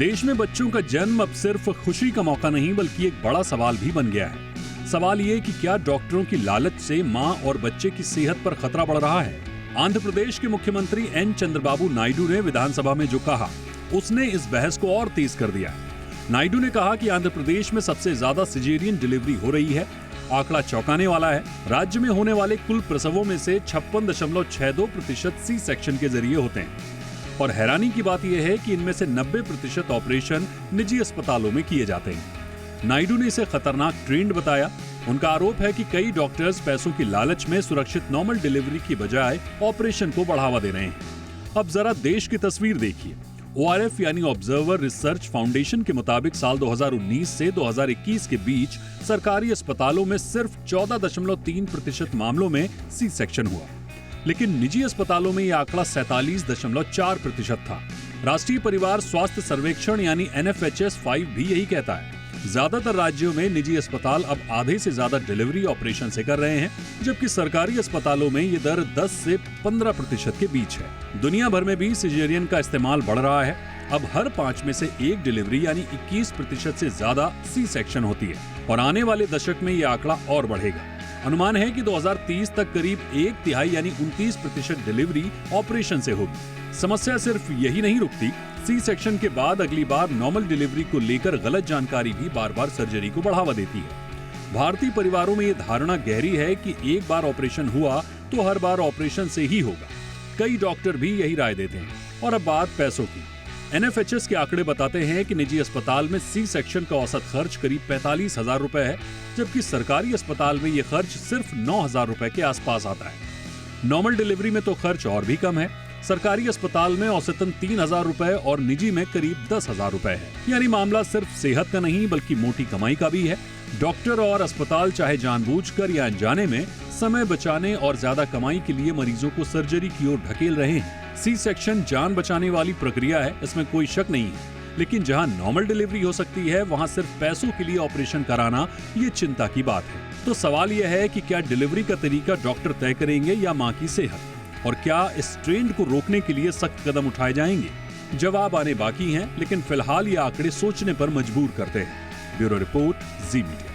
देश में बच्चों का जन्म अब सिर्फ खुशी का मौका नहीं बल्कि एक बड़ा सवाल भी बन गया है। सवाल ये कि क्या डॉक्टरों की लालच से मां और बच्चे की सेहत पर खतरा बढ़ रहा है? आंध्र प्रदेश के मुख्यमंत्री एन चंद्रबाबू नायडू ने विधानसभा में जो कहा, उसने इस बहस को और तेज कर दिया। नायडू ने कहा कि आंध्र प्रदेश में सबसे ज्यादा सिजेरियन डिलीवरी हो रही है। आंकड़ा चौंकाने वाला है। राज्य में होने वाले कुल प्रसवों में से 56.62% सी सेक्शन के जरिए होते हैं और हैरानी की बात यह है कि इनमें से 90% ऑपरेशन निजी अस्पतालों में किए जाते हैं। नायडू ने इसे खतरनाक ट्रेंड बताया। उनका आरोप है कि कई डॉक्टर्स पैसों की लालच में सुरक्षित नॉर्मल डिलीवरी की बजाय ऑपरेशन को बढ़ावा दे रहे हैं। अब जरा देश की तस्वीर देखिए। ORF यानी ऑब्जर्वर रिसर्च फाउंडेशन के मुताबिक साल 2019 से 2021 के बीच सरकारी अस्पतालों में सिर्फ 14.3% मामलों में सी सेक्शन हुआ, लेकिन निजी अस्पतालों में यह आंकड़ा 47.4% था। राष्ट्रीय परिवार स्वास्थ्य सर्वेक्षण यानी NFHS 5 भी यही कहता है। ज्यादातर राज्यों में निजी अस्पताल अब आधे से ज्यादा डिलीवरी ऑपरेशन से कर रहे हैं, जबकि सरकारी अस्पतालों में ये दर 10 से 15% के बीच है। दुनिया भर में भी सिजेरियन का इस्तेमाल बढ़ रहा है। अब हर 5 में से एक डिलीवरी यानी 21% से ज्यादा सी सेक्शन होती है और आने वाले दशक में ये आंकड़ा और बढ़ेगा। अनुमान है कि 2030 तक करीब 1/3 यानी 29% डिलीवरी ऑपरेशन से होगी। समस्या सिर्फ यही नहीं रुकती। सी सेक्शन के बाद अगली बार नॉर्मल डिलीवरी को लेकर गलत जानकारी भी बार बार सर्जरी को बढ़ावा देती है। भारतीय परिवारों में ये धारणा गहरी है कि एक बार ऑपरेशन हुआ तो हर बार ऑपरेशन से ही होगा। कई डॉक्टर भी यही राय देते हैं। और अब बात पैसों की। NFHS के आंकड़े बताते हैं कि निजी अस्पताल में सी सेक्शन का औसत खर्च करीब 45,000 रुपए है, जबकि सरकारी अस्पताल में ये खर्च सिर्फ 9,000 रुपए के आसपास आता है। नॉर्मल डिलीवरी में तो खर्च और भी कम है। सरकारी अस्पताल में औसतन 3,000 रुपए और निजी में करीब 10,000 रुपए है। यानी मामला सिर्फ सेहत का नहीं बल्कि मोटी कमाई का भी है। डॉक्टर और अस्पताल चाहे जानबूझकर या अनजाने में समय बचाने और ज्यादा कमाई के लिए मरीजों को सर्जरी की ओर ढकेल रहे हैं। सी सेक्शन जान बचाने वाली प्रक्रिया है, इसमें कोई शक नहीं है, लेकिन जहां नॉर्मल डिलीवरी हो सकती है वहां सिर्फ पैसों के लिए ऑपरेशन कराना ये चिंता की बात है। तो सवाल यह है कि क्या डिलीवरी का तरीका डॉक्टर तय करेंगे या मां की सेहत, और क्या इस ट्रेंड को रोकने के लिए सख्त कदम उठाए जाएंगे? जवाब आने बाकी हैं, लेकिन फिलहाल ये आंकड़े सोचने पर मजबूर करते हैं। ब्यूरो रिपोर्ट, जी मीडिया।